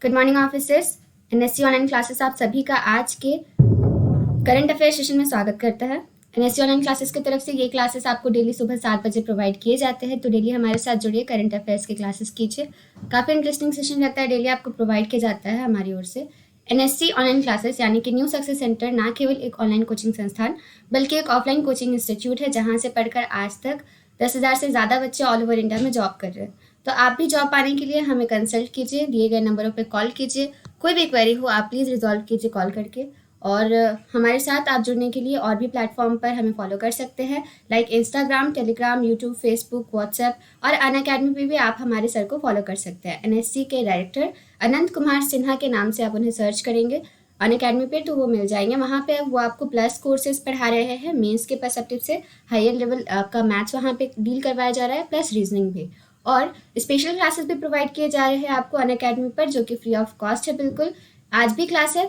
Good morning officers. NSC online classes आप सभी का आज के करंट अफेयर सेशन में स्वागत करता है। एनएससी ऑनलाइन क्लासेस की तरफ से ये क्लासेस आपको डेली सुबह 7 बजे प्रोवाइड किए जाते हैं, तो डेली हमारे साथ जुड़िए, करंट अफेयर्स की क्लासेस कीजिए। काफ़ी इंटरेस्टिंग सेशन रहता है, डेली आपको प्रोवाइड किया जाता है हमारी ओर से। एनएससी ऑनलाइन क्लासेस यानी कि न्यू सक्सेस सेंटर ना केवल एक ऑनलाइन कोचिंग संस्थान बल्कि एक ऑफलाइन कोचिंग इंस्टीट्यूट है, जहाँ से पढ़कर आज तक 10,000 से ज़्यादा बच्चे ऑल ओवर इंडिया में जॉब कर रहे हैं। तो आप भी जॉब पाने के लिए हमें कंसल्ट कीजिए, दिए गए नंबरों पर कॉल कीजिए। कोई भी क्वेरी हो आप प्लीज़ रिजॉल्व कीजिए कॉल करके। और हमारे साथ आप जुड़ने के लिए और भी प्लेटफॉर्म पर हमें फॉलो कर सकते हैं, like Instagram, Telegram, YouTube, Facebook, WhatsApp और अनअकैडमी पे भी आप हमारे सर को फॉलो कर सकते हैं। एनएससी के डायरेक्टर अनंत कुमार सिन्हा के नाम से आप उन्हें सर्च करेंगे अनअकैडमी पे तो वो मिल जाएंगे। वहाँ पे वो आपको प्लस कोर्सेज पढ़ा रहे हैं, मेंस के पर्सपेक्टिव से हायर लेवल आपका मैथ्स वहाँ पे डील करवाया जा रहा है, प्लस रीजनिंग भी। और स्पेशल क्लासेस भी प्रोवाइड किए जा रहे हैं आपको अनअकैडमी पर, जो कि फ्री ऑफ कॉस्ट है बिल्कुल। आज भी क्लास है,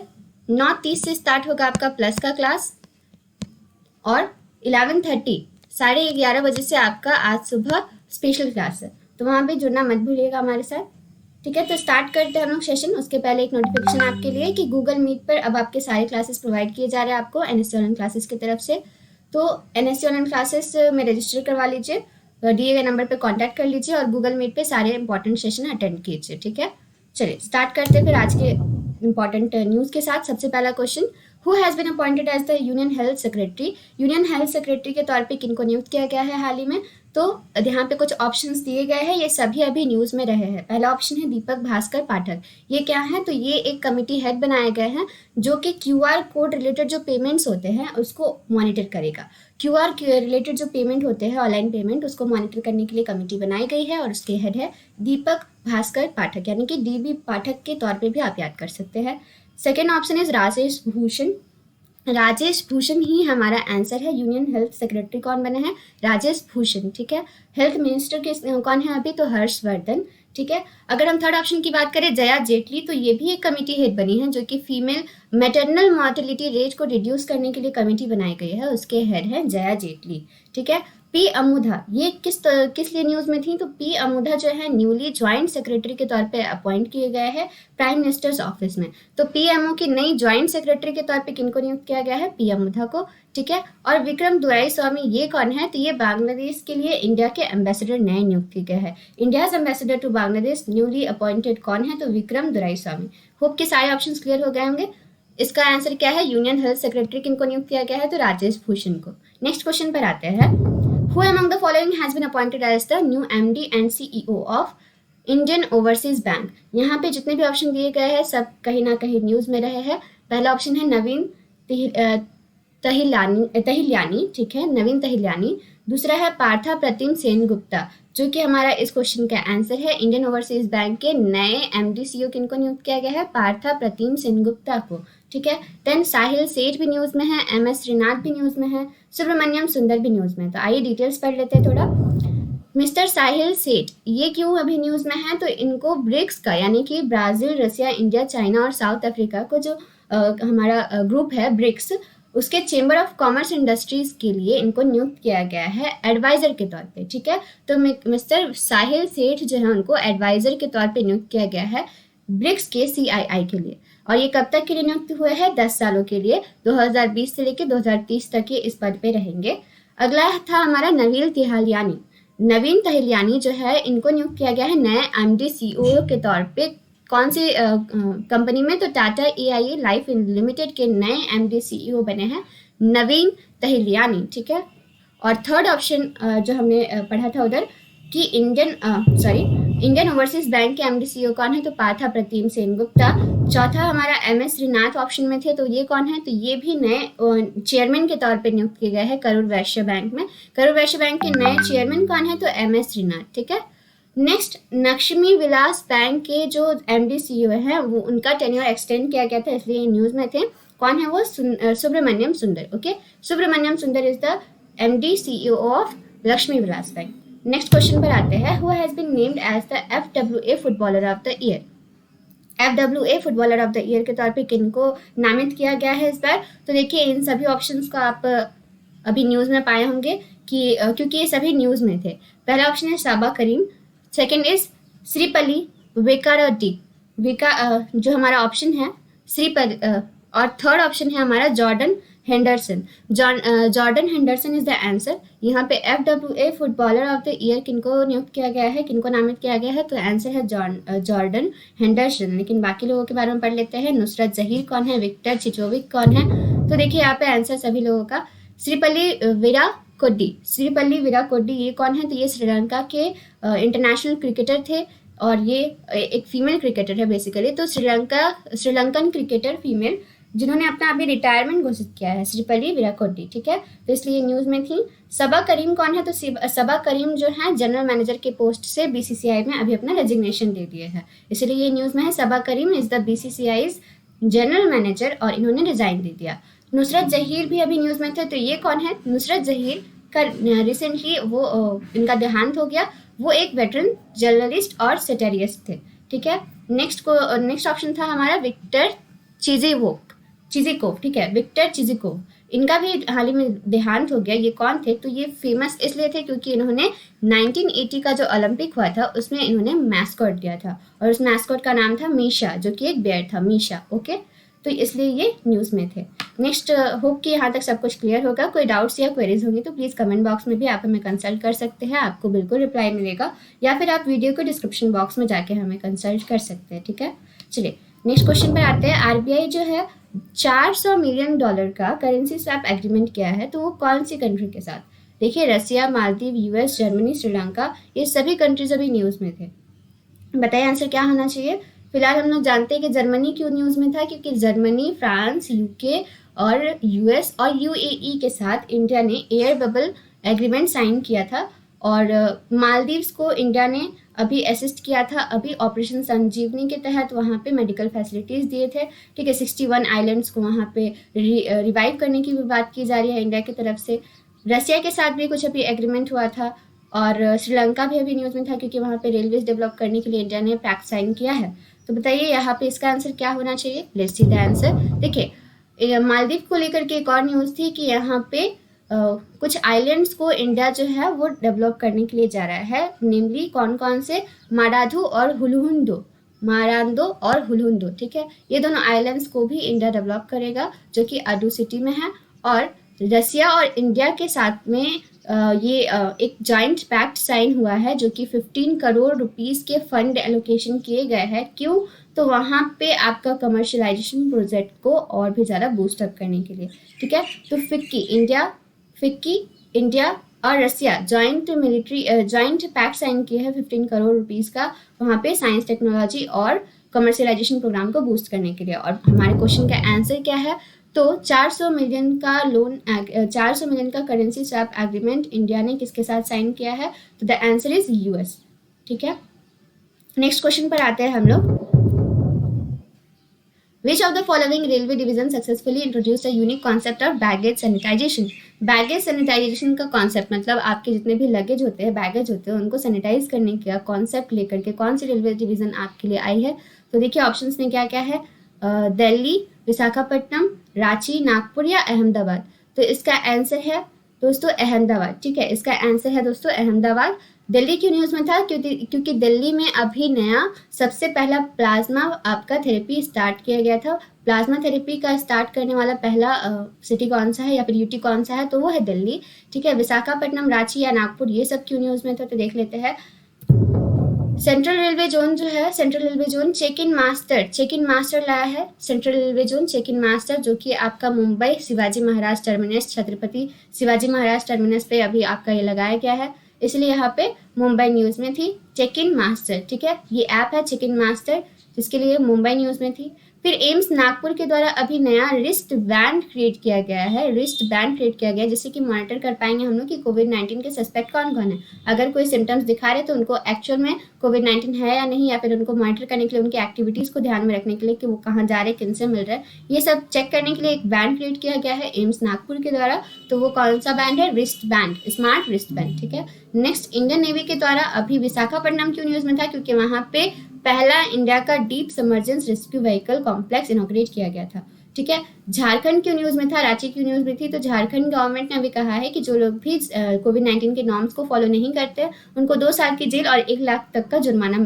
9:30 से स्टार्ट होगा आपका प्लस का क्लास और 11:30 11:30 बजे से आपका आज सुबह स्पेशल क्लास है, तो वहाँ पे जुड़ना मत भूलिएगा हमारे साथ। ठीक है, तो स्टार्ट करते हैं हम लोग सेशन। उसके पहले एक नोटिफिकेशन आपके लिए कि गूगल मीट पर अब आपके सारे क्लासेस प्रोवाइड किए जा रहे हैं आपको एनएससी ऑनलाइन क्लासेस की तरफ से। तो एनएससी ऑनलाइन क्लासेस में रजिस्टर करवा लीजिए, दिए गए नंबर पे कांटेक्ट कर लीजिए और गूगल मीट पे सारे इंपॉर्टेंट सेशन अटेंड कीजिए। ठीक है, चलिए स्टार्ट करते हैं फिर आज के इंपॉर्टेंट न्यूज़ के साथ। सबसे पहला question, who has been appointed as the union health secretary. Union health secretary के तौर पे किनको नियुक्त किया गया है हाल ही में? तो यहाँ पे कुछ ऑप्शंस दिए गए हैं, ये सभी अभी न्यूज़ में रहे हैं। पहला ऑप्शन है दीपक भास्कर पाठक। ये क्या है? तो ये एक कमिटी हेड बनाए गए हैं जो कि क्यूआर कोड रिलेटेड जो पेमेंट्स होते हैं उसको मॉनिटर करेगा। क्यूआर रिलेटेड जो पेमेंट होते हैं, ऑनलाइन पेमेंट, उसको मॉनिटर करने के लिए कमेटी बनाई गई है और उसके हेड है दीपक भास्कर पाठक, यानी कि डीबी पाठक के तौर पे भी आप याद कर सकते हैं। Second option is Rajesh Bhushan. Rajesh Bhushan ही हमारा आंसर है। यूनियन हेल्थ सेक्रेटरी कौन बने हैं? राजेश भूषण। ठीक है, हेल्थ मिनिस्टर के कौन है अभी? तो हर्षवर्धन। ठीक है, अगर हम थर्ड ऑप्शन की बात करें जया जेटली, तो ये भी एक कमेटी हेड बनी है जो कि फीमेल मैटरनल मॉर्टेलिटी रेट को रिड्यूस करने के लिए कमेटी बनाई गई है, उसके हेड है जया जेटली। ठीक है, पी अमुधा, ये किस लिए न्यूज़ में थी? तो पी अमुधा जो है न्यूली ज्वाइंट सेक्रेटरी के तौर पे अपॉइंट किए गए हैं प्राइम मिनिस्टर्स ऑफिस में। तो पीएमओ की नई ज्वाइंट सेक्रेटरी के तौर पे किनको नियुक्त किया गया है? पी अमुधा को। ठीक है, और विक्रम दुराईस्वामी ये कौन है? तो ये बांग्लादेश के लिए इंडिया के एम्बेसडर नए नियुक्त किए गए हैं। India's ambassador to Bangladesh newly appointed कौन है? तो विक्रम दुराईस्वामी। होप के सारे ऑप्शंस क्लियर हो गए होंगे। इसका आंसर क्या है? यूनियन हेल्थ सेक्रेटरी किनको नियुक्त किया गया है? तो राजेश भूषण को। नेक्स्ट क्वेश्चन पर आते हैं। Who among the following has been appointed as the new MD and CEO of Indian overseas bank? यहाँ पे जितने भी ऑप्शन दिए गए हैं सब कहीं ना कहीं न्यूज़ में रहे हैं। पहला ऑप्शन है नवीन तहिल्यानी। ठीक है, नवीन तहिल्यानी। दूसरा है पार्था प्रतिम सेनगुप्ता, जो कि हमारा इस क्वेश्चन का आंसर है। इंडियन ओवरसीज बैंक के नए एमडी सीईओ किनको नियुक्त किया गया है? पार्था प्रतिम सेनगुप्ता को। ठीक है, देन साहिल सेठ भी न्यूज़ में है, MS श्रीनाथ भी न्यूज़ में है, सुब्रमण्यम सुंदर भी न्यूज़ में है। तो आइए डिटेल्स पढ़ लेते हैं थोड़ा। मिस्टर साहिल सेठ ये क्यों अभी न्यूज़ में है? तो इनको ब्रिक्स का, यानी कि ब्राज़ील, रसिया, इंडिया, चाइना और साउथ अफ्रीका को जो हमारा ग्रुप है ब्रिक्स, उसके चेंबर ऑफ कॉमर्स इंडस्ट्रीज के लिए इनको नियुक्त किया गया है एडवाइजर के तौर पे। ठीक है, तो मिस्टर साहिल सेठ जो है उनको एडवाइजर के तौर पे नियुक्त किया गया है ब्रिक्स के CII के लिए। और ये कब तक के लिए नियुक्त हुए हैं? 10 सालों के लिए, 2020 से लेकर 2030 तक ये इस पद पे रहेंगे। अगला था हमारा नवीन तहिल्यानी। नवीन तहिल्यानी जो है इनको नियुक्त किया गया है नए MD CEO के तौर पे। कौन सी कंपनी में? तो टाटा AIA लाइफ लिमिटेड के नए MD CEO बने हैं नवीन तहिल्यानी। ठीक है, और थर्ड ऑप्शन जो हमने पढ़ा था उधर कि इंडियन ओवरसीज बैंक के MD CEO कौन है? तो पार्था प्रतिम सेनगुप्ता। चौथा हमारा MS श्रीनाथ ऑप्शन में थे, तो ये कौन है? तो ये भी नए चेयरमैन के तौर पे नियुक्त किए गए हैं करूर वैश्य बैंक में। करूर वैश्य बैंक के नए चेयरमैन कौन है? तो MS श्रीनाथ। ठीक है, नेक्स्ट लक्ष्मी विलास बैंक के जो MD CEO हैं वो उनका टेन्योर एक्सटेंड किया गया था, इसलिए ये न्यूज़ में थे। कौन है वो? सुब्रमण्यम सुंदर। Okay, Subramanyam Sundar is the MD CEO of Lakshmi Vilas bank. Next question पर आते हैं। Who has been named as the FWA footballer of the year? FWA footballer of the year के तौर पे किनको नामित किया गया है इस बार? तो देखिए इन सभी ऑप्शंस को आप अभी न्यूज़ में पाए होंगे कि क्योंकि ये सभी न्यूज़ में थे। पहला ऑप्शन है साबा करीम, सेकेंड इज श्रीपली वेकारेड्डी, जो हमारा ऑप्शन है और थर्ड ऑप्शन है हमारा Jordan Henderson. Jordan Henderson is the answer. यहाँ पे FWA footballer of the year किनको नियुक्त किया गया है, किनको नामित किया गया है, तो आंसर है जॉर्डन हेंडरसन। लेकिन बाकी लोगों के बारे में पढ़ लेते हैं। नुसरत जहीर कौन है, विक्टर चिचोविक कौन है, तो देखिए यहाँ पे आंसर सभी लोगों का श्रीपल्ली विराकोडी ये कौन है, तो ये श्रीलंका के इंटरनेशनल क्रिकेटर थे और ये एक फीमेल क्रिकेटर है बेसिकली। तो श्रीलंकन क्रिकेटर फीमेल जिन्होंने अपना अभी रिटायरमेंट घोषित किया है, श्रीपल्ली विराकोडी, ठीक है, तो इसलिए न्यूज़ में थी। सबा करीम कौन है, तो सबा करीम जो है जनरल मैनेजर के पोस्ट से BCCI में अभी अपना रेजिग्नेशन दे दिए है, इसलिए ये न्यूज़ में है। Saba Karim is the BCCI's general manager और इन्होंने रिजाइन दे दिया। नुसरत जहीर भी अभी न्यूज़ में थे, तो ये कौन है, नुसरत जहीर का रिसेंटली वो इनका देहांत हो गया। वो एक वेटरन जर्नलिस्ट और सेटेरिस्ट थे, ठीक है। नेक्स्ट ऑप्शन था हमारा विक्टर चिज़िकोव, ठीक है, विक्टर चिज़िकोव। इनका भी हाल ही में देहांत हो गया। ये कौन थे, तो ये फेमस इसलिए थे क्योंकि इन्होंने 1980 का जो ओलंपिक हुआ था उसमें इन्होंने मैस्कॉट दिया था और उस मैस्कॉट का नाम था मीशा, जो कि एक बेयर था, मीशा, ओके, तो इसलिए ये न्यूज़ में थे। नेक्स्ट, होप कि यहाँ तक सब कुछ क्लियर होगा। कोई डाउट्स या क्वेरीज होंगी तो प्लीज़ कमेंट बॉक्स में भी आप हमें कंसल्ट कर सकते हैं, आपको बिल्कुल रिप्लाई मिलेगा, या फिर आप वीडियो को डिस्क्रिप्शन बॉक्स में जाके हमें कंसल्ट कर सकते हैं, ठीक है। चलिए नेक्स्ट क्वेश्चन पर आते हैं। RBI जो है $400 मिलियन का करेंसी स्वैप एग्रीमेंट किया है, तो वो कौन सी कंट्री के साथ। देखिए रसिया, मालदीव, US, जर्मनी, श्रीलंका, ये सभी कंट्रीज अभी न्यूज़ में थे। बताइए आंसर क्या होना चाहिए। फिलहाल हम लोग जानते हैं कि जर्मनी क्यों न्यूज़ में था, क्योंकि जर्मनी, फ्रांस, UK और US और UAE के साथ इंडिया ने एयर बबल एग्रीमेंट साइन किया था। और मालदीव्स को इंडिया ने अभी असिस्ट किया था, अभी ऑपरेशन संजीवनी के तहत वहाँ पे मेडिकल फैसिलिटीज़ दिए थे, ठीक है। 61 आइलैंड्स को वहाँ पे रिवाइव करने की भी बात की जा रही है इंडिया की तरफ से। रसिया के साथ भी कुछ अभी एग्रीमेंट हुआ था और श्रीलंका भी अभी न्यूज़ में था क्योंकि वहाँ पे रेलवेज डेवलप करने के लिए इंडिया ने पैक्ट साइन किया है। तो बताइए यहाँ पे इसका आंसर क्या होना चाहिए। Let's see the answer. देखिए मालदीव को लेकर के एक और न्यूज़ थी कि यहाँ पे कुछ आइलैंड्स को इंडिया जो है वो डेवलप करने के लिए जा रहा है, नेमली कौन कौन से, मारांदो और हुलुंडो, ठीक है। ये दोनों आइलैंड्स को भी इंडिया डेवलप करेगा जो कि अडू सिटी में है। और रसिया और इंडिया के साथ में ये एक जॉइंट पैक्ट साइन हुआ है जो कि 15 करोड़ रुपीस के फंड एलोकेशन किए गए हैं। क्यों, तो वहाँ पे आपका कमर्शलाइजेशन प्रोजेक्ट को और भी ज़्यादा बूस्टअप करने के लिए, ठीक है। तो फिक्की इंडिया और रसिया जॉइंट पैक्ट साइन किए हैं 15 करोड़ रुपीस का, वहाँ पे साइंस, टेक्नोलॉजी और कमर्शलाइजेशन प्रोग्राम को बूस्ट करने के लिए। और हमारे क्वेश्चन का आंसर क्या है, तो 400 मिलियन का करेंसी स्वैप एग्रीमेंट इंडिया ने किसके साथ साइन किया है, तो द आंसर इज US, ठीक है। नेक्स्ट क्वेश्चन पर आते हैं हम लोग। Which of the following railway division successfully introduced a unique concept of baggage sanitization? Baggage sanitization का कॉन्सेप्ट मतलब आपके जितने भी लगेज होते हैं, बैगेज होते हैं, उनको सैनिटाइज करने का कॉन्सेप्ट लेकर के कौन सी रेलवे डिवीजन आपके लिए आई है। तो देखिए ऑप्शंस में क्या क्या है, दिल्ली, विशाखापट्टनम, रांची, नागपुर या अहमदाबाद। तो इसका आंसर है दोस्तों अहमदाबाद, ठीक है। इसका आंसर है दोस्तों अहमदाबाद। दिल्ली क्यों न्यूज़ में था, क्योंकि दिल्ली में अभी नया सबसे पहला प्लाज्मा आपका थेरेपी स्टार्ट किया गया था। प्लाज्मा थेरेपी का स्टार्ट करने वाला पहला सिटी कौन सा है या फिर UT कौन सा है, तो वो है दिल्ली, ठीक है। विशाखापट्टनम, रांची या नागपुर ये सब क्यों न्यूज़ में था, तो देख लेते हैं। सेंट्रल रेलवे जोन जो है, central railway zone check in master लाया है। Central railway zone check in master जो कि आपका मुंबई शिवाजी महाराज टर्मिनस, छत्रपति शिवाजी महाराज टर्मिनस पे अभी आपका ये लगाया गया है, इसलिए यहाँ पे मुंबई न्यूज़ में थी चेक इन मास्टर, ठीक है। ये ऐप है चेक इन मास्टर जिसके लिए मुंबई न्यूज़ में थी। फिर एम्स नागपुर के द्वारा अभी नया रिस्ट बैंड क्रिएट किया गया है, जिससे कि मॉनिटर कर पाएंगे हम लोग कि कोविड-19 के सस्पेक्ट कौन कौन है। अगर कोई सिम्टम्स दिखा रहे तो उनको एक्चुअल में कोविड-19 है या नहीं, या फिर उनको मॉनिटर करने के लिए उनकी एक्टिविटीज़ को ध्यान में रखने के लिए कि वो कहाँ जा रहे हैं, किन से मिल रहे हैं, ये सब चेक करने के लिए एक बैंड क्रिएट किया गया है एम्स नागपुर के द्वारा। तो वो कौन सा बैंड है, wrist band, smart wrist band, ठीक है। नेक्स्ट, इंडियन नेवी के द्वारा अभी विशाखापट्टनम क्यों न्यूज़ में था, क्योंकि वहाँ पे पहला इंडिया का deep submergence rescue vehicle complex inaugurate किया गया था। ठीक है। झारखंड क्यों न्यूज़ में था, रांची क्यों न्यूज़ में थी, तो झारखंड गवर्नमेंट ने अभी कहा है कि जो लोग भी कोविड-19 के नॉर्म्स को फॉलो नहीं करते उनको 2 साल की जेल और 1 लाख तक का जुर्माना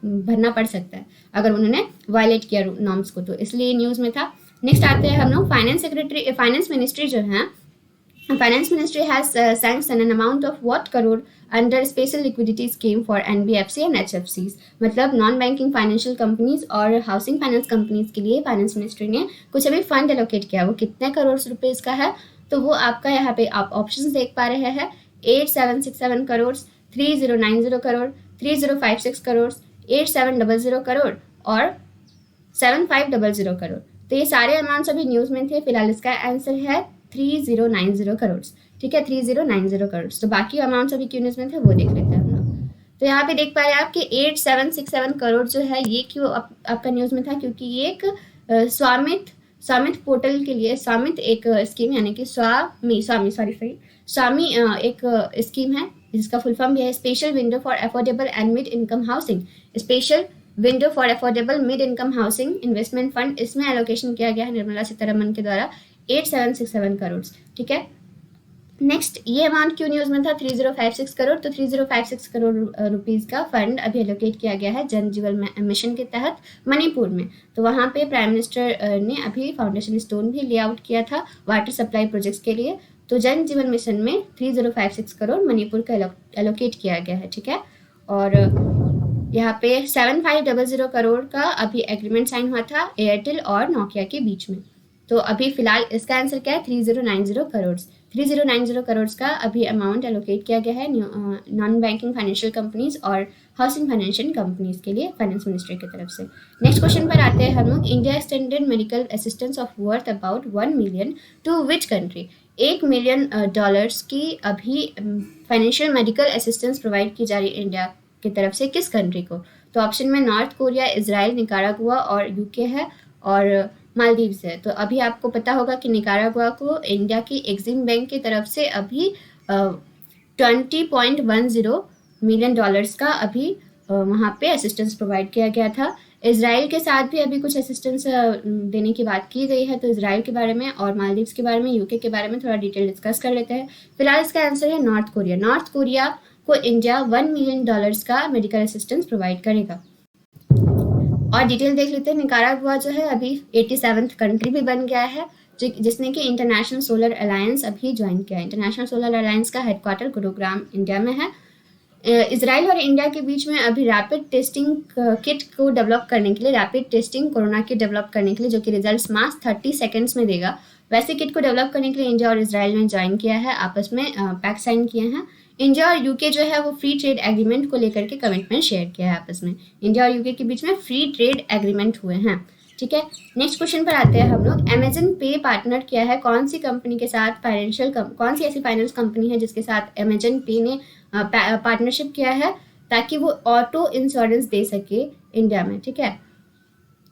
भरना पड़ सकता है अगर उन्होंने वायलेट किया नॉर्म्स को, तो इसलिए न्यूज़ में था। नेक्स्ट आते हैं हम लोग फाइनेंस मिनिस्ट्री जो है, finance ministry has sanction an amount of what crore under special liquidity scheme for NBFC and एचएफसीज, मतलब नॉन बैंकिंग फाइनेंशियल कंपनीज और हाउसिंग फाइनेंस कंपनीज के लिए फाइनेंस मिनिस्ट्री ने कुछ अभी फंड एलोकेट किया। वो कितने करोड़ रुपए का है, तो वो आपका यहाँ पे आप ऑप्शंस देख पा रहे हैं, 8767 करोड़, 3090 करोड़, 3056 करोड़, 8700 करोड़ और 7500 करोड़। तो ये सारे अमाउंट्स अभी न्यूज़ में थे। फिलहाल इसका आंसर है 3090 करोड़, ठीक है, 3090 करोड़। तो बाकी अमाउंट्स अभी क्यों न्यूज़ में थे वो देख लेते हैं हम लोग। तो यहाँ पे देख पा रहे हैं आप कि 8767 करोड़ जो है ये क्यों आपका न्यूज़ में था, क्योंकि ये एक स्वामित्व पोर्टल के लिए, स्वामित्व एक स्कीम यानी कि स्वामी एक स्कीम है जिसका फुल फॉर्म भी है special window for affordable and mid income housing, special window for affordable mid income housing investment fund, इसमें एलोकेशन किया गया है निर्मला सीतारमन के द्वारा 8767 करोड़, ठीक है। नेक्स्ट, ये अमाउंट क्यों न्यूज़ में था, 3056 करोड़, तो 3056 करोड़ रुपीज़ का फंड अभी एलोकेट किया गया है जन जीवन मिशन के तहत मणिपुर में। तो वहाँ पे प्राइम मिनिस्टर ने अभी फाउंडेशन स्टोन भी ले आउट किया था वाटर सप्लाई प्रोजेक्ट्स के लिए। तो जन जीवन मिशन में 3056 करोड़ मणिपुर का एलोकेट किया गया है, ठीक है। और यहाँ पे 7500 करोड़ का अभी एग्रीमेंट साइन हुआ था एयरटेल और नोकिया के बीच में। तो अभी फिलहाल इसका आंसर क्या है, 3090 करोड़। 3090 करोड़ का अभी अमाउंट एलोकेट किया गया है नॉन बैंकिंग फाइनेंशियल कंपनीज और हाउसिंग फाइनेंशियल कंपनीज के लिए फाइनेंस मिनिस्ट्री की तरफ से। नेक्स्ट क्वेश्चन पर आते हैं हम लोग। India extended medical assistance of worth about 1 million to which country, $1 million की अभी फाइनेंशियल मेडिकल असिस्टेंस प्रोवाइड की जा रही है इंडिया की तरफ से किस कंट्री को। तो ऑप्शन में नॉर्थ कोरिया, इजराइल, निकारागुआ और यूके है और मालदीव्स है। तो अभी आपको पता होगा कि निकारागुआ को इंडिया की एक्सिम बैंक की तरफ से अभी $20.10 मिलियन का अभी वहाँ पे असिस्टेंस प्रोवाइड किया गया था। इजराइल के साथ भी अभी कुछ असिस्टेंस देने की बात की गई है। तो इजराइल के बारे में और मालदीव्स के बारे में, यूके के बारे में थोड़ा डिटेल डिस्कस कर लेते हैं। फिलहाल इसका आंसर है नॉर्थ कोरिया। नॉर्थ कोरिया को इंडिया $1 मिलियन का मेडिकल असिस्टेंस प्रोवाइड करेगा। और डिटेल देख लेते हैं। निकारागुआ जो है अभी 87th कंट्री भी बन गया है जिसने कि इंटरनेशनल सोलर अलायंस अभी ज्वाइन किया है। इंटरनेशनल सोलर अलायंस का हेडक्वार्टर गुरुग्राम इंडिया में है। इजराइल और इंडिया के बीच में अभी रैपिड टेस्टिंग किट को डेवलप करने के लिए, rapid testing corona kit develop करने के लिए जो कि रिजल्ट्स मात्र 30 सेकेंड्स में देगा, वैसे किट को डेवलप करने के लिए इंडिया और इजराइल ने ज्वाइन किया है, आपस में पैक्ट साइन किए हैं। इंडिया और यूके जो है वो फ्री ट्रेड एग्रीमेंट को लेकर के कमिटमेंट शेयर किया है आपस में। इंडिया और यूके के बीच में फ्री ट्रेड एग्रीमेंट हुए हैं, ठीक है। नेक्स्ट क्वेश्चन पर आते हैं हम लोग। अमेजन पे पार्टनर किया है कौन सी कंपनी के साथ, कौन सी ऐसी फाइनेंस कंपनी है जिसके साथ अमेजन पे ने पार्टनरशिप किया है ताकि वो ऑटो इंश्योरेंस दे सके इंडिया में, ठीक है।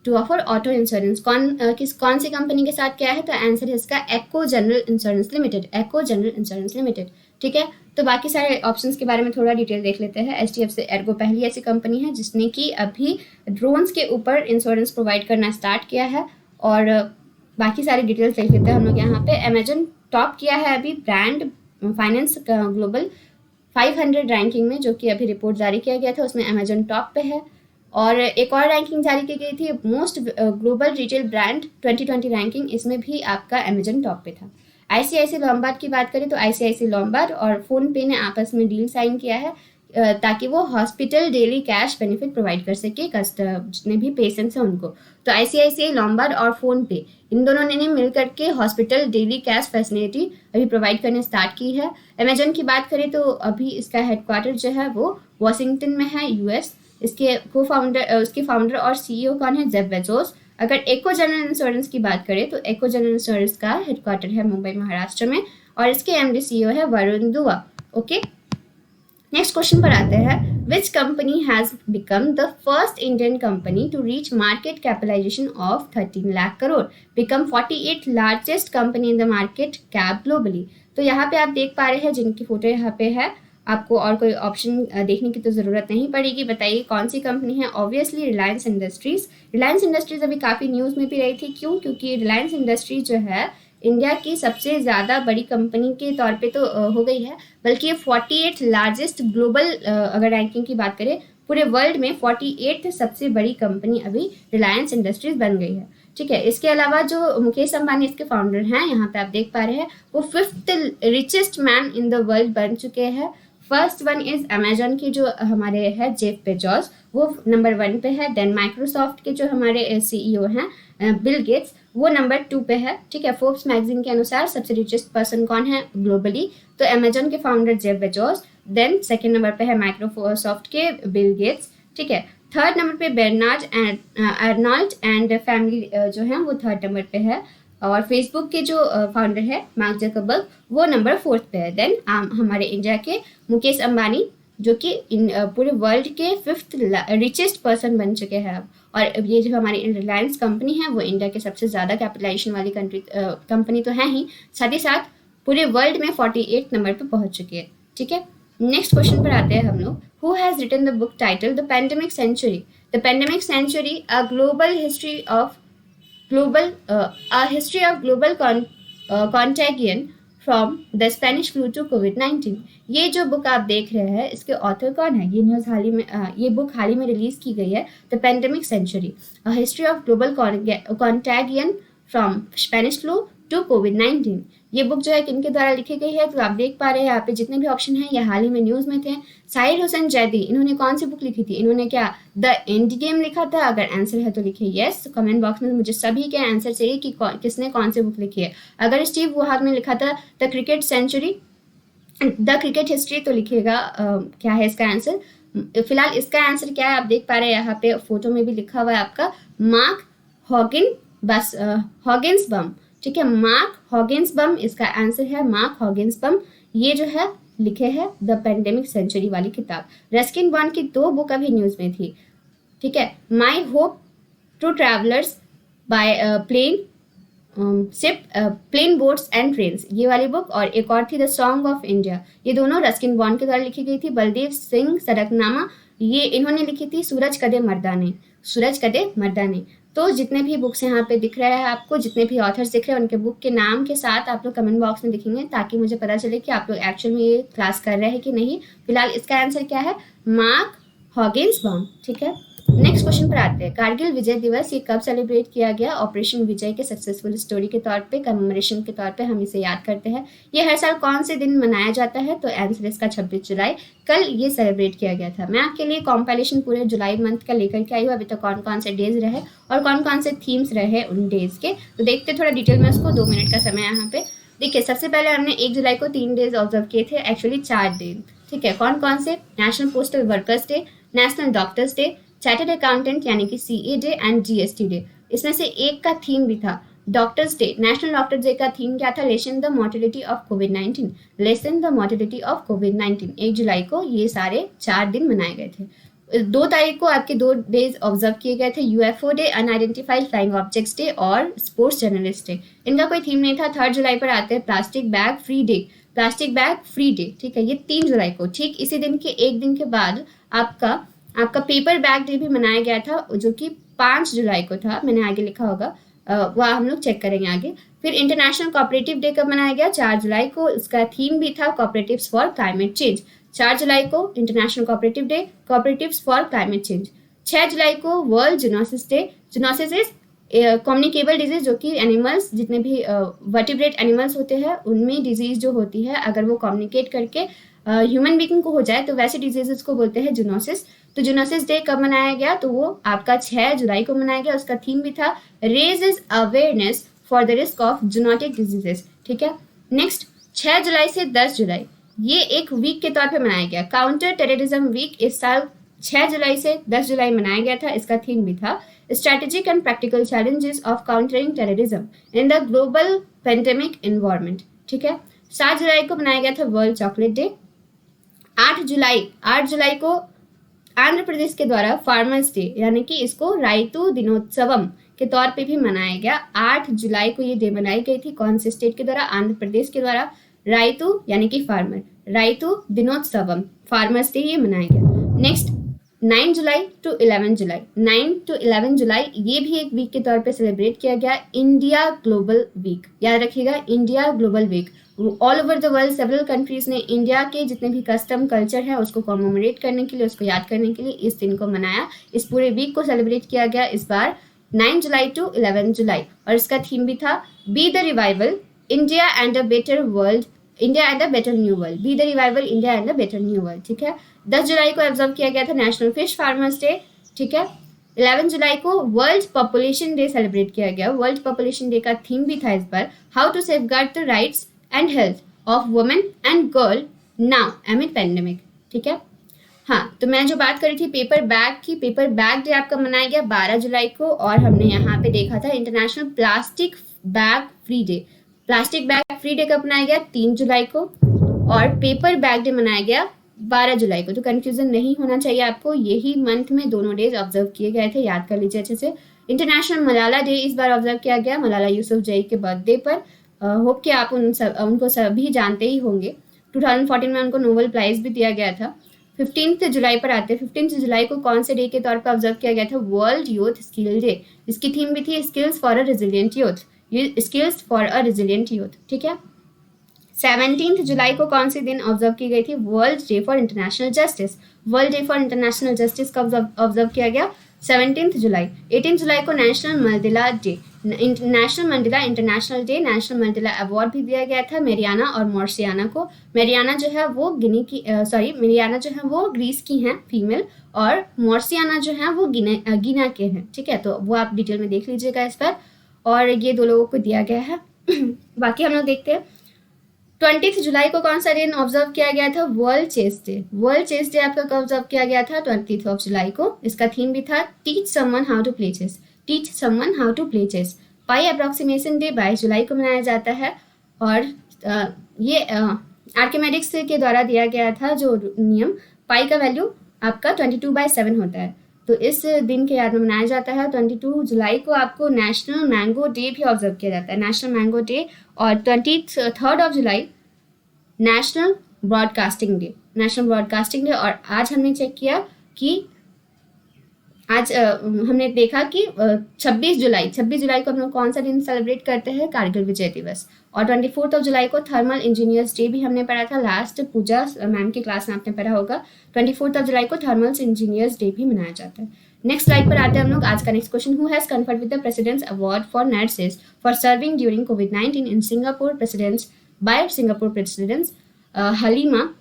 टू ऑफर ऑटो इंश्योरेंस कौन सी कंपनी के साथ क्या है, तो आंसर है इसका एको जनरल इंश्योरेंस लिमिटेड, एको जनरल इंश्योरेंस लिमिटेड, ठीक है। तो बाकी सारे ऑप्शंस के बारे में थोड़ा डिटेल देख लेते हैं। HDFC एर्गो पहली ऐसी कंपनी है जिसने कि अभी ड्रोन्स के ऊपर इंश्योरेंस प्रोवाइड करना स्टार्ट किया है। और बाकी सारी डिटेल्स देख लेते हैं हम लोग यहाँ पे। अमेजन टॉप किया है अभी ब्रांड फाइनेंस ग्लोबल 500 रैंकिंग में, जो कि अभी रिपोर्ट जारी किया गया था, उसमें अमेजन टॉप पे है। और एक और रैंकिंग जारी की गई थी most global retail brand 2020 ranking, इसमें भी आपका अमेजन टॉप पे था। ICICI लोम्बार्ड की बात करें तो ICICI लोम्बार्ड और फोन पे ने आपस में डील साइन किया है ताकि वो hospital daily cash benefit provide कर सके जितने भी पेशेंट्स हैं उनको। तो ICICI लोम्बार्ड और फोन पे इन दोनों ने मिल करके हॉस्पिटल डेली कैश फैसिलिटी अभी प्रोवाइड करने स्टार्ट की है। अमेजन की बात करें तो अभी इसका हेडक्वार्टर जो है वो वॉशिंगटन में है, US। इसके उसके फाउंडर और CEO कौन है, जेफ बेजोस। अगर एको जनरल इंश्योरेंस की बात करें तो एको जनरल इंश्योरेंस का हेडक्वार्टर है मुंबई महाराष्ट्र में और इसके MD CEO है वरुण दुआ, ओके। नेक्स्ट क्वेश्चन पर आते हैं। Which company has become the first Indian company to reach market capitalization of 13 lakh crore, become 48 largest company in the market cap globally. तो यहाँ पे आप देख पा रहे हैं जिनकी फोटो यहाँ पे है आपको और कोई ऑप्शन देखने की तो ज़रूरत नहीं पड़ेगी। बताइए कौन सी कंपनी है? Obviously Reliance industries. Reliance industries अभी काफ़ी न्यूज़ में भी रही थी। क्यों? क्योंकि रिलायंस इंडस्ट्रीज जो है इंडिया की सबसे ज़्यादा बड़ी कंपनी के तौर पे तो हो गई है, बल्कि ये 48 लार्जेस्ट ग्लोबल अगर रैंकिंग की बात करें पूरे वर्ल्ड में 48 सबसे बड़ी कंपनी अभी रिलायंस इंडस्ट्रीज बन गई है। ठीक है, इसके अलावा जो मुकेश अंबानी इसके फाउंडर हैं, यहाँ पे आप देख पा रहे हैं, वो 5th richest man in the world बन चुके हैं। फर्स्ट वन इज अमेजॉन की जो हमारे है जेफ बेजोस, वो नंबर 1 पे है। देन माइक्रोसॉफ्ट के जो हमारे सीईओ हैं बिल गेट्स, वो नंबर 2 पे है। ठीक है, फोर्ब्स मैगजीन के अनुसार सबसे रिचेस्ट पर्सन कौन है ग्लोबली? तो अमेजॉन के founder Jeff Bezos. Then second number पे है माइक्रोसॉफ्ट के बिल गेट्स। ठीक है, थर्ड नंबर पे Bernard and Arnold and family जो है वो थर्ड नंबर पे है। और फेसबुक के जो फाउंडर है मार्क जकरबर्ग, वो नंबर 4th पे है। देन हमारे इंडिया के मुकेश अंबानी, जो कि पूरे वर्ल्ड के 5th रिचेस्ट पर्सन बन चुके हैं अब। और ये जो हमारी रिलायंस कंपनी है वो इंडिया के सबसे ज़्यादा कैपिटलाइजेशन वाली कंपनी तो है ही, साथ ही साथ पूरे वर्ल्ड में 48 नंबर पे पहुंच चुकी है। ठीक है, नेक्स्ट क्वेश्चन पर आते हैं हम लोग। Who has written the book title the pandemic century? The pandemic century a global history of global contagion from the Spanish flu to COVID-19। ये जो बुक आप देख रहे हैं इसके ऑथर कौन है? ये न्यूज़ हाल ही में ये बुक हाल ही में रिलीज की गई है, the pandemic century a history of global contagion from Spanish flu to कोविड-19। ये बुक जो है किनके द्वारा लिखी गई है? तो आप देख पा रहे हैं यहाँ पे जितने भी ऑप्शन हैं ये हाल ही में न्यूज़ में थे। साहिर हुसैन जैदी, इन्होंने कौन सी बुक लिखी थी? इन्होंने क्या द एंड गेम लिखा था? अगर आंसर है तो लिखिए यस कमेंट बॉक्स में। मुझे सभी के आंसर चाहिए कि किसने कौन सी बुक लिखी है। अगर स्टीव वॉहग ने लिखा था the cricket century, the cricket history, तो लिखिएगा क्या है इसका आंसर। फिलहाल इसका आंसर क्या है आप देख पा रहे हैं, यहाँ पे फोटो में भी लिखा हुआ है आपका मार्क हॉगिंसबम। ठीक है, मार्क हॉगिंसबम इसका आंसर है, मार्क हॉगिंसबम। ये जो है लिखे हैं द पेंडेमिक सेंचुरी वाली किताब। रस्किन बॉन्ड की 2 बुक अभी न्यूज़ में थी। ठीक है, my hope to travellers by plane boats and trains, ये वाली बुक, और एक और थी द सॉन्ग ऑफ इंडिया। ये दोनों रस्किन बॉन्ड के द्वारा लिखी गई थी। बलदेव सिंह सड़कनामा, ये इन्होंने लिखी थी सूरज कदे मर्दाने। तो जितने भी बुक्स यहाँ पे दिख रहे हैं आपको, जितने भी ऑथर्स दिख रहे हैं, उनके बुक के नाम के साथ आप लोग कमेंट बॉक्स में लिखेंगे ताकि मुझे पता चले कि आप लोग एक्चुअल में ये क्लास कर रहे हैं कि नहीं। फिलहाल इसका आंसर क्या है? मार्क हॉगिंसबम। ठीक है, नेक्स्ट क्वेश्चन पर आते हैं। कारगिल विजय दिवस ये कब सेलिब्रेट किया गया? ऑपरेशन विजय के सक्सेसफुल स्टोरी के तौर पे, कमेमोरेशन के तौर पे हम इसे याद करते हैं। ये हर साल कौन से दिन मनाया जाता है? तो आंसर इसका 26 जुलाई, कल ये सेलिब्रेट किया गया था। मैं आपके लिए कॉम्पाइलेशन पूरे जुलाई मंथ का लेकर के आई हूँ, अभी तक कौन कौन से डेज रहे और कौन कौन से थीम्स रहे उन डेज के, तो देखते थोड़ा डिटेल में उसको। 2 मिनट का समय यहाँ पे। देखिए, सबसे पहले हमने 1 जुलाई को 3 डेज ऑब्जर्व किए थे, एक्चुअली 4 दिन। ठीक है, कौन कौन से? National postal workers day, national doctors day, chartered accountant यानी कि CA day and GST day. इसमें से एक का थीम भी था doctors day. National doctors day का थीम क्या था? लेसन द मोर्टेलिटी ऑफ कोविड-19, लेसन द मोर्टेलिटी ऑफ कोविड-19। 1 जुलाई को ये सारे 4 दिन मनाए गए थे। 2 तारीख को आपके 2 डेज ऑब्जर्व किए गए थे, UFO day, unidentified flying objects day और स्पोर्ट्स जर्नलिस्ट डे। इनका कोई थीम नहीं था। 3 जुलाई पर आते हैं plastic bag free day, plastic bag free day. ठीक है, ये 3 जुलाई को। ठीक इसी दिन के एक दिन के बाद आपका पेपर बैग डे भी मनाया गया था, जो कि 5 जुलाई को था। मैंने आगे लिखा होगा, वह हम लोग चेक करेंगे आगे। फिर इंटरनेशनल कोऑपरेटिव डे कब मनाया गया? 4 जुलाई को। इसका थीम भी था कोऑपरेटिव्स फॉर क्लाइमेट चेंज। 4 जुलाई को international cooperative day, cooperatives for climate change. 6 जुलाई को world zoonosis day. Zoonosis is communicable disease, जो कि एनिमल्स, जितने भी वर्टिब्रेट एनिमल्स होते हैं उनमें डिजीज जो होती है, अगर वो कम्युनिकेट करके ह्यूमन बीइंग को हो जाए तो वैसे डिजीजेस को बोलते हैं जूनोसिस। तो जूनोसिस डे कब मनाया गया? तो वो आपका 6 जुलाई को मनाया गया। उसका थीम भी था raises awareness for the risk of zoonotic diseases. ठीक है, नेक्स्ट 6 जुलाई से 10 जुलाई ये एक वीक के तौर पे मनाया गया। काउंटर टेररिज्म वीक इस साल 6 जुलाई से 10 जुलाई मनाया गया था। इसका थीम भी था strategic and practical challenges of countering terrorism in the global pandemic environment. ठीक है, 7 जुलाई को मनाया गया था वर्ल्ड चॉकलेट डे। 8 जुलाई को आंध्र प्रदेश के द्वारा फार्मर्स डे, यानी कि इसको राइतु दिनोत्सवम के तौर पे भी मनाया गया। 8 जुलाई को ये डे मनाई गई थी। कौन से स्टेट के द्वारा? आंध्र प्रदेश के द्वारा। राइतु यानी कि farmer, Rythu Dinotsavam, farmers day ये मनाया गया। नेक्स्ट 9 जुलाई टू 11 जुलाई, 9 टू 11 जुलाई ये भी एक वीक के तौर पे सेलिब्रेट किया गया, इंडिया ग्लोबल वीक, याद रखिएगा India global week. All over the world several countries ने इंडिया के जितने भी कस्टम कल्चर है उसको कॉमेमोरेट करने के लिए, उसको याद करने के लिए इस दिन को मनाया, इस पूरे वीक को सेलिब्रेट किया गया इस बार 9 जुलाई टू 11 जुलाई। और इसका थीम भी था be the revival India and a better world, India and a better new world, be the revival India and a better new world, ठीक है। 10 जुलाई को ऑब्जर्व किया गया था नेशनल फिश फार्मर्स डे, ठीक है। 11 जुलाई को वर्ल्ड पॉपुलेशन डे सेलिब्रेट किया गया, वर्ल्ड पॉपुलेशन डे का थीम भी था इस बार how to safeguard the rights and health of women and girl now amid pandemic, ठीक है। हाँ, तो मैं जो बात कर रही थी पेपर बैग की, पेपर बैग डे आपका मनाया गया 12 जुलाई को, और हमने यहाँ पे देखा था international plastic bag free day, plastic bag free day कब मनाया गया 3 जुलाई को, और पेपर बैग डे मनाया गया 12 जुलाई को। तो कंफ्यूजन नहीं होना चाहिए आपको, यही मंथ में दोनों डेज ऑब्जर्व किए गए थे, याद कर लीजिए अच्छे से। इंटरनेशनल मलाला डे इस बार ऑब्जर्व किया गया मलाला यूसुफजई के बर्थडे पर, होप कि आप उनको सभी जानते ही होंगे। 2014 में उनको नोबेल प्राइज भी दिया गया था। 15 जुलाई पर आते हैं, 15 जुलाई को कौन से डे के तौर पर ऑब्जर्व किया गया था, वर्ल्ड यूथ स्किल डे, इसकी थीम भी थी skills for a resilient youth, skills for a resilient youth, ठीक है। 17 जुलाई को कौन सी दिन ऑब्जर्व की गई थी, world day for international justice, world day for international justice का ऑब्जर्व किया गया 17 जुलाई। 18 जुलाई को national Mandela day, national Mandela international day, national Mandela award भी दिया गया था मेरियाना और मॉर्सियाना को। मेरियाना जो है वो मेरियाना जो है वो ग्रीस की हैं फीमेल, और मॉर्सियाना जो है वो गिना के हैं, ठीक है। तो वो आप डिटेल में देख लीजिएगा इस पर, और ये 2 लोगों को दिया गया है। बाकी हम लोग देखते हैं 20 जुलाई को कौन सा दिन ऑब्जर्व किया गया था, world chess day, world chess day आपका कब ऑब्जर्व किया गया था 20 जुलाई को, इसका थीम भी था teach someone how to play chess, teach someone how to play chess. Pi approximation day 22 जुलाई को मनाया जाता है, और ये आर्किमेडिक्स के द्वारा दिया गया था जो नियम, पाई का वैल्यू आपका 22/7 होता है, तो इस दिन के याद में मनाया जाता है। 22 जुलाई को आपको नेशनल मैंगो डे भी ऑब्जर्व किया जाता है, नेशनल मैंगो डे, और 23 जुलाई national broadcasting day, national broadcasting day. और आज हमने चेक किया कि आज हमने देखा कि 26 जुलाई को हम लोग कौन सा दिन सेलिब्रेट करते हैं, कारगिल विजय दिवस। और 24 जुलाई को थर्मल इंजीनियर्स डे भी हमने पढ़ा था, लास्ट पूजा मैम की क्लास में आपने पढ़ा होगा। 24 जुलाई को थर्मल इंजीनियर्स डे भी मनाया जाता है। नेक्स्ट स्लाइड पर आते हैं हम लोग। आज का next question, who has conferred with the president's award for nurses for serving during कोविड-19 in Singapore president's by Singapore president's Halima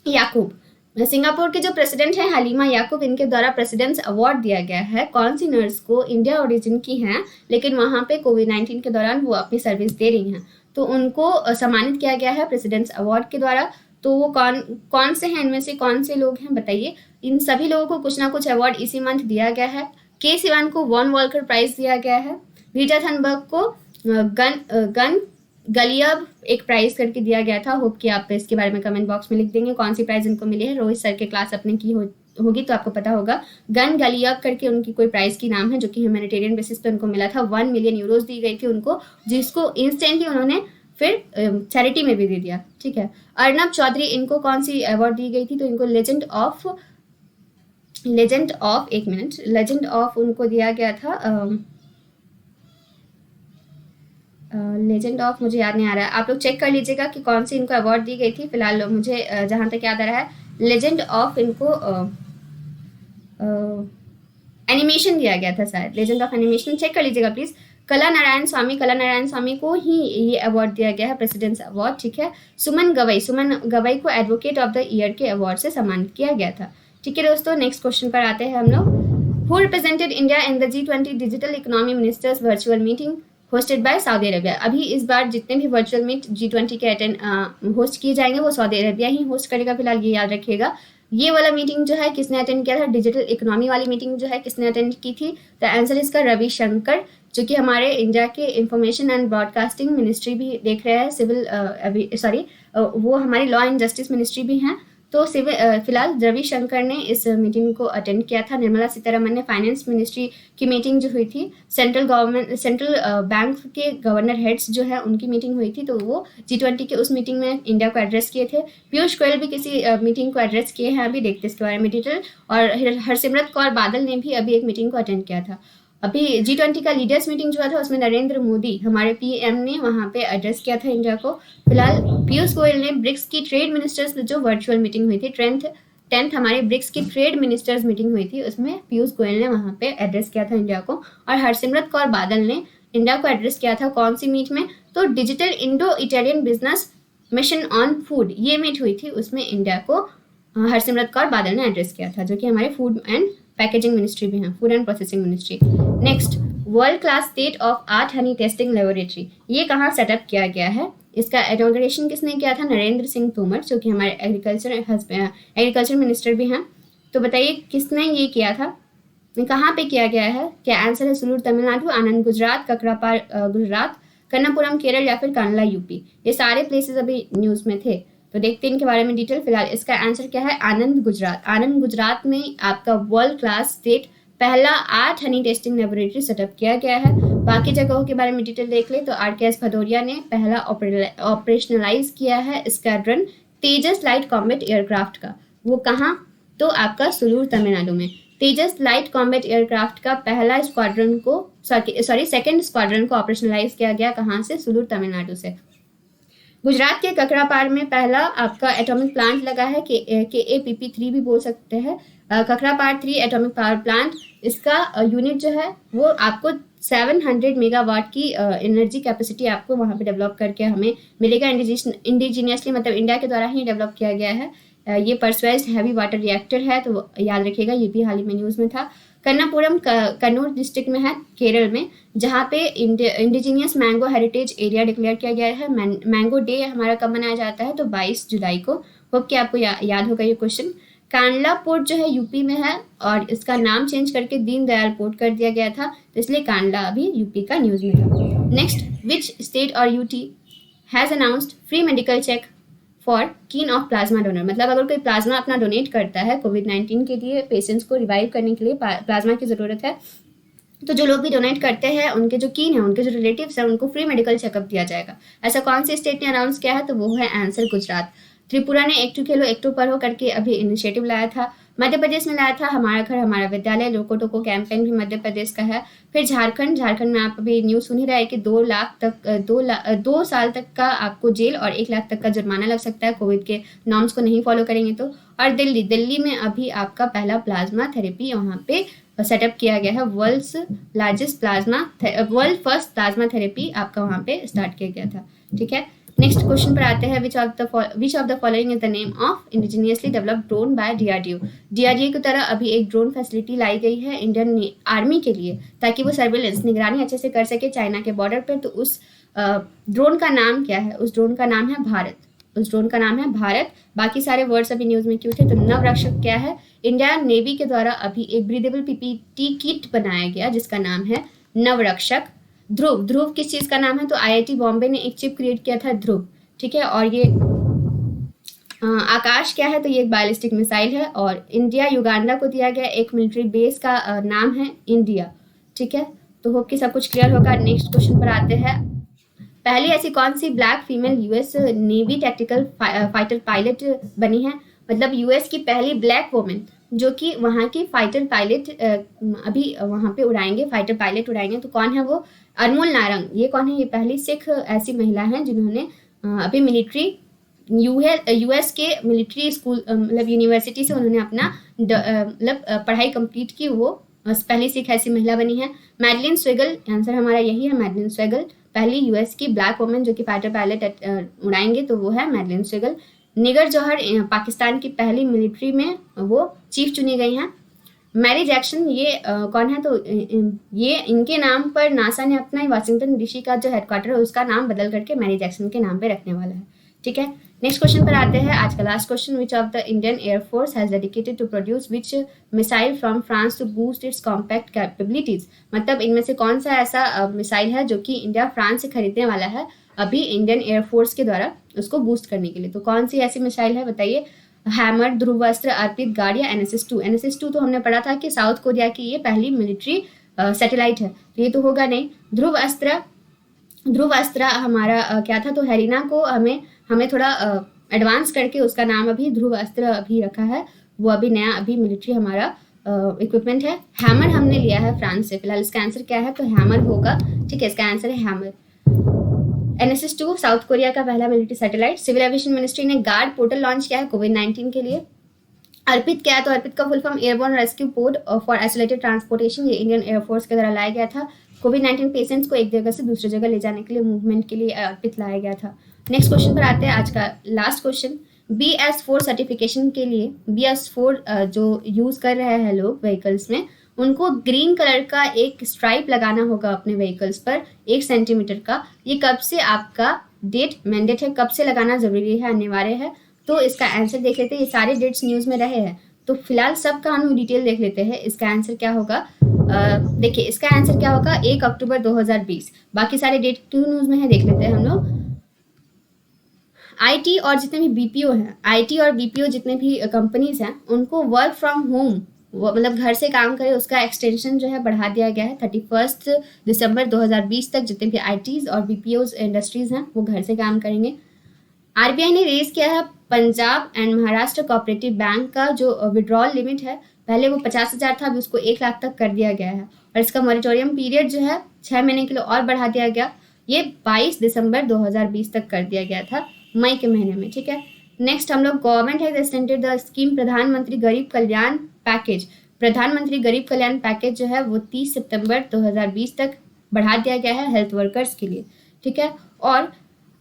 Yacob. Singapore के जो प्रेसिडेंट हैं हलीमा याकूब, इनके द्वारा प्रेसिडेंट्स अवार्ड दिया गया है कौन सी नर्स को, इंडिया ओरिजिन की हैं लेकिन वहाँ पे कोविड-19 के दौरान वो अपनी सर्विस दे रही हैं, तो उनको सम्मानित किया गया है प्रेसिडेंट्स अवार्ड के द्वारा। तो वो कौन से हैं, इनमें से कौन से लोग हैं बताइए। इन सभी लोगों को कुछ ना कुछ अवार्ड इसी मंथ दिया गया है। के सिवान को वॉन वॉल्कर प्राइज दिया गया है, ग्रेटा थनबर्ग को गन गलियाब एक प्राइज करके दिया गया था। होप कि आप इसके बारे में कमेंट बॉक्स में लिख देंगे कौन सी प्राइज इनको मिली है। रोहित सर के क्लास अपने की होगी तो आपको पता होगा। गन गलियाब करके उनकी कोई प्राइज की नाम है, जो कि ह्यूमैनिटेरियन बेसिस पे उनको मिला था। 1 मिलियन यूरोज दी गई थी उनको, जिसको इंस्टेंटली उन्होंने फिर चैरिटी में भी दे दिया, ठीक है। अर्नब चौधरी, इनको कौन सी अवार्ड दी गई थी, तो इनको लेजेंड ऑफ उनको दिया गया था। लेजेंड ऑफ मुझे याद नहीं आ रहा है, आप लोग चेक कर लीजिएगा कि कौन सी इनको अवार्ड दी गई थी। फिलहाल मुझे जहाँ तक याद आ रहा है लेजेंड ऑफ इनको एनिमेशन दिया गया था शायद, लेजेंड ऑफ एनिमेशन, चेक कर लीजिएगा प्लीज। कला नारायण स्वामी को ही ये अवार्ड दिया गया है, प्रेसिडेंट्स अवार्ड, ठीक है। सुमन गवई को एडवोकेट ऑफ द ईयर के अवार्ड से सम्मानित किया गया था, ठीक है दोस्तों। नेक्स्ट क्वेश्चन पर आते हैं हम लोग। Who represented India in the G20 digital economy ministers virtual meeting hosted by Saudi Arabia. अभी इस बार जितने भी वर्चुअल मीट G20 के होस्ट किए जाएंगे वो सऊदी अरेबिया ही होस्ट करेगा, फिलहाल ये याद रखिएगा। ये वाला मीटिंग जो है किसने अटेंड किया था, डिजिटल इकोनॉमी वाली मीटिंग जो है किसने अटेंड की थी, द आंसर इसका रविशंकर, जो कि हमारे इंडिया के इंफॉर्मेशन एंड ब्रॉडकास्टिंग मिनिस्ट्री भी देख रहे हैं, वो हमारी लॉ एंड जस्टिस मिनिस्ट्री भी हैं, तो फिलहाल रविशंकर ने इस मीटिंग को अटेंड किया था। निर्मला सीतारमण ने फाइनेंस मिनिस्ट्री की मीटिंग जो हुई थी, सेंट्रल बैंक के गवर्नर हेड्स जो है उनकी मीटिंग हुई थी, तो वो G20 के उस मीटिंग में इंडिया को एड्रेस किए थे। पीयूष गोयल भी किसी मीटिंग को एड्रेस किए हैं, अभी देखते हैं इसके बारे में डिटेल। और हरसिमरत कौर बादल ने भी अभी एक मीटिंग को अटेंड किया था। अभी G20 का लीडर्स मीटिंग जो हुआ था उसमें नरेंद्र मोदी हमारे पीएम ने वहां पे एड्रेस किया था इंडिया को। फिलहाल पीयूष गोयल ने ब्रिक्स की ट्रेड मिनिस्टर्स जो वर्चुअल मीटिंग हुई थी, टेंथ हमारे ब्रिक्स की ट्रेड मिनिस्टर्स मीटिंग हुई थी, उसमें पीयूष गोयल ने वहां पे एड्रेस किया था इंडिया को। और हरसिमरत कौर बादल ने इंडिया को एड्रेस किया था कौन सी मीट में, तो digital Indo Italian business mission on food, ये मीट हुई थी, उसमें इंडिया को हरसिमरत कौर बादल ने एड्रेस किया था, जो कि हमारे फूड एंड पैकेजिंग मिनिस्ट्री भी हैं, food and processing ministry. Next, world class state of art Honey testing laboratory, ये कहाँ सेटअप किया गया है? इसका इनॉग्रेशन किसने किया था? नरेंद्र सिंह तोमर, जो कि हमारे एग्रीकल्चर मिनिस्टर भी हैं। तो बताइए किसने ये किया था, कहाँ पे किया गया है? क्या आंसर है सुलूर तमिलनाडु, आनंद गुजरात, ककरापार गुजरात, कन्नापुरम केरल या फिर कांडला यूपी? ये सारे प्लेसेस अभी न्यूज़ में थे, तो देखते हैं इनके बारे में डिटेल। फिलहाल इसका आंसर क्या है? आनंद गुजरात। आनंद गुजरात में आपका वर्ल्ड क्लास स्टेट पहला art Honey testing laboratory setup किया गया है। बाकी जगहों के बारे में डिटेल देख ले तो RKS भदौरिया ने पहला ऑपरेशनलाइज किया है स्क्वाड्रन तेजस लाइट कॉम्बैट एयरक्राफ्ट का, वो कहाँ? तो आपका सुलूर तमिलनाडु में। तेजस लाइट कॉम्बैट एयरक्राफ्ट का पहला स्क्वाड्रन को सेकेंड स्क्वाड्रन को ऑपरेशनलाइज किया गया कहाँ से? सुलूर तमिलनाडु से। गुजरात के ककरापार में पहला आपका एटॉमिक प्लांट लगा है, KAPP3 भी बोल सकते हैं, ककरापार 3 एटॉमिक पावर प्लांट। इसका यूनिट जो है वो आपको 700 मेगावाट की एनर्जी कैपेसिटी आपको वहाँ पे डेवलप करके हमें मिलेगा इंडिजीनियसली, मतलब इंडिया के द्वारा ही डेवलप किया गया है। ये परसुएज हैवी वाटर रिएक्टर है, तो याद रखिएगा, ये भी हाल ही में न्यूज़ में था। कन्नापुरम कन्नूर डिस्ट्रिक्ट में है, केरल में, जहाँ पे indigenous mango heritage area declare किया गया है। मैंगो डे हमारा कब मनाया जाता है? तो 22 जुलाई को। होप कि आपको याद होगा ये क्वेश्चन। कांडला पोर्ट जो है यूपी में है, और इसका नाम चेंज करके दीनदयाल पोर्ट कर दिया गया था, तो इसलिए कांडला अभी यूपी का न्यूज़ में था। नेक्स्ट, विच स्टेट और UT has announced free medical check for kin of plasma donor, मतलब अगर कोई प्लाज्मा अपना डोनेट करता है कोविड-19 के लिए, पेशेंट्स को रिवाइव करने के लिए प्लाज्मा की ज़रूरत है, तो जो लोग भी डोनेट करते हैं उनके जो कीन है, उनके जो रिलेटिव्स हैं, उनको फ्री मेडिकल चेकअप दिया जाएगा। ऐसा कौन सी स्टेट ने अनाउंस किया है? तो वो है आंसर गुजरात। त्रिपुरा ने एक टू खेलो एक टू पढ़ो करके अभी इनिशिएटिव लाया था। मध्य प्रदेश में लाया था हमारा घर हमारा विद्यालय, लोको टोको कैंपेन भी मध्य प्रदेश का है। फिर झारखंड में आप अभी न्यूज़ सुन ही रहे हैं कि 2 साल तक का आपको जेल और 1 लाख तक का जुर्माना लग सकता है कोविड के नॉर्म्स को नहीं फॉलो करेंगे तो। और दिल्ली में अभी आपका पहला प्लाज्मा थेरेपी वहाँ पे सेटअप किया गया है, वर्ल्ड फर्स्ट प्लाज्मा थेरेपी आपका वहाँ पे स्टार्ट किया गया था। ठीक है, नेक्स्ट क्वेश्चन पर आते हैं। Which of the following is the name of indigenously developed drone by DRDO। DRDO की तरह अभी एक ड्रोन फैसिलिटी लाई गई है इंडियन आर्मी के लिए, ताकि वो सर्वेलेंस निगरानी अच्छे से कर सके चाइना के बॉर्डर पर। तो उस ड्रोन का नाम क्या है? उस ड्रोन का नाम है भारत। बाकी सारे वर्ड्स अभी न्यूज़ में क्यों थे? तो नवरक्षक क्या है? इंडियन नेवी के द्वारा अभी एक ब्रीदेबल PPT किट बनाया गया जिसका नाम है नवरक्षक। ध्रुव किस चीज़ का नाम है? तो IIT बॉम्बे ने एक चिप क्रिएट किया था ध्रुव। ठीक है, और ये आकाश क्या है? तो ये एक बैलिस्टिक मिसाइल है। और इंडिया युगांडा को दिया गया एक मिलिट्री बेस का नाम है इंडिया। ठीक है, तो होप कि सब कुछ क्लियर होगा। नेक्स्ट क्वेश्चन पर आते हैं। पहली ऐसी कौन सी black female US navy tactical fighter pilot बनी है? मतलब US की पहली ब्लैक वुमेन जो कि वहाँ की फाइटर पायलट अभी वहाँ पे फाइटर पायलट उड़ाएंगे। तो कौन है वो? अनमोल नारंग। ये कौन है? ये पहली सिख ऐसी महिला है जिन्होंने अभी US के मिलिट्री स्कूल मतलब यूनिवर्सिटी से उन्होंने अपना पढ़ाई कंप्लीट की, वो पहली सिख ऐसी महिला बनी है। मैडलिन स्वेगल, आंसर हमारा यही है, मैडलिन स्वेगल पहली US की ब्लैक वुमेन जो कि फाइटर पायलट उड़ाएंगे, तो वो है मैडलिन स्वेगल। निगर जौहर पाकिस्तान की पहली मिलिट्री में वो चीफ चुनी गई हैं। मैरी जैक्सन ये कौन है? तो ये इनके नाम पर नासा ने अपना वाशिंगटन DC का जो हेडक्वार्टर है उसका नाम बदल करके मैरी जैक्सन के नाम पे रखने वाला है। ठीक है, नेक्स्ट क्वेश्चन पर आते हैं। आज का last question. Which of the Indian Air Force has dedicated to produce which missile from France to boost its compact capabilities. मतलब इनमें से कौन सा ऐसा मिसाइल है जो कि इंडिया फ्रांस से खरीदने वाला है अभी इंडियन एयरफोर्स के द्वारा उसको बूस्ट करने के लिए? तो कौन सी ऐसी मिसाइल है बताइए? हैमर, ध्रुवास्त्र, अर्पित, गार्ड या NSS-2। NSS-2 तो हमने पढ़ा था कि साउथ कोरिया की ये पहली मिलिट्री सैटेलाइट है, तो ये तो होगा नहीं। ध्रुवास्त्र हमारा क्या था, तो हेलिना को हमें थोड़ा एडवांस करके उसका नाम अभी ध्रुवास्त्र अभी रखा है, वो अभी नया अभी मिलिट्री हमारा इक्विपमेंट है। हैमर हमने लिया है फ्रांस से, फिलहाल इसका आंसर क्या है, तो हैमर होगा, ठीक है, इसका आंसर है हैमर। NSS-2 साउथ कोरिया का पहला military satellite. Civil aviation ministry ने गार्ड पोर्टल लॉन्च किया है कोविड-19 के लिए। अर्पित क्या है, तो अर्पित का full form airborne rescue pod for isolated transportation, ये इंडियन एयरफोर्स के द्वारा लाया गया था। कोविड-19 पेशेंट्स को एक जगह से दूसरी जगह ले जाने के लिए, मूवमेंट के लिए अर्पित लाया गया था। नेक्स्ट क्वेश्चन पर आते हैं, आज का लास्ट क्वेश्चन। BS4 सर्टिफिकेशन के लिए BS4 जो यूज कर रहे हैं लोग व्हीकल्स में, उनको ग्रीन कलर का एक स्ट्राइप लगाना होगा अपने व्हीकल्स पर 1 सेंटीमीटर का। ये कब से आपका डेट मैंडेट है, कब से लगाना जरूरी है, अनिवार्य है, तो इसका आंसर देख लेते हैं। ये सारे डेट्स न्यूज में रहे हैं, तो फिलहाल सबका हम डिटेल देख लेते हैं। इसका आंसर क्या होगा, देखिए इसका आंसर क्या होगा, 1 अक्टूबर 2020। बाकी सारे डेट क्यों न्यूज में है देख लेते हैं हम लोग। IT और जितने भी BPO हैं, IT और BPO जितने भी कंपनीज हैं, उनको वर्क फ्रॉम होम, मतलब घर से काम करें, उसका एक्सटेंशन जो है बढ़ा दिया गया है 31 दिसंबर 2020 तक। जितने भी ITs और BPOs इंडस्ट्रीज हैं वो घर से काम करेंगे। RBI ने रेज किया है Punjab and Maharashtra cooperative bank का जो विड्रॉल लिमिट है, पहले वो 50,000 था, अभी उसको 1 लाख तक कर दिया गया है, और इसका मॉरिटोरियम पीरियड जो है 6 महीने के लिए और बढ़ा दिया गया। ये 22 दिसंबर 2020 तक कर दिया गया था, मई के महीने में, ठीक है। नेक्स्ट हम लोग, government has extended the scheme प्रधानमंत्री गरीब कल्याण पैकेज। प्रधानमंत्री गरीब कल्याण पैकेज जो है वो 30 सितंबर 2020 तक बढ़ा दिया गया है हेल्थ वर्कर्स के लिए, ठीक है। और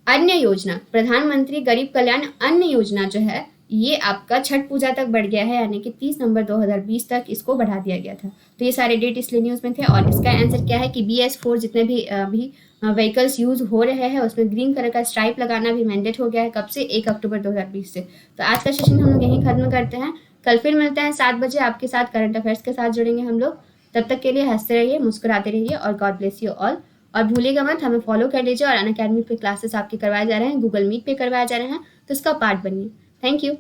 अन्य योजना, प्रधानमंत्री गरीब कल्याण अन्य योजना जो है, ये आपका छठ पूजा तक बढ़ गया है, यानी कि 30 नवंबर 2020 तक इसको बढ़ा दिया गया था। तो ये सारे डेट इसलिए न्यूज़ में थे। और इसका आंसर क्या है कि BS4 जितने भी अभी व्हीकल्स यूज हो रहे हैं उसमें ग्रीन कलर का स्ट्राइप लगाना भी मैंडेट हो गया है, कब से, 1 अक्टूबर 2020 से। तो आज का सेशन हम लोग यहीं खत्म करते हैं। कल फिर मिलते हैं 7 बजे आपके साथ, करंट अफेयर्स के साथ जुड़ेंगे हम लोग। तब तक के लिए हंसते रहिए, मुस्कुराते रहिए, और गॉड ब्लेस यू ऑल। और भूलिएगा मत, हमें फॉलो कर लीजिए, और अनअकैडमी पे क्लासेस आपके करवाए जा रहे हैं, गूगल मीट पे करवाए जा रहे हैं, तो इसका पार्ट बनिए। Thank you.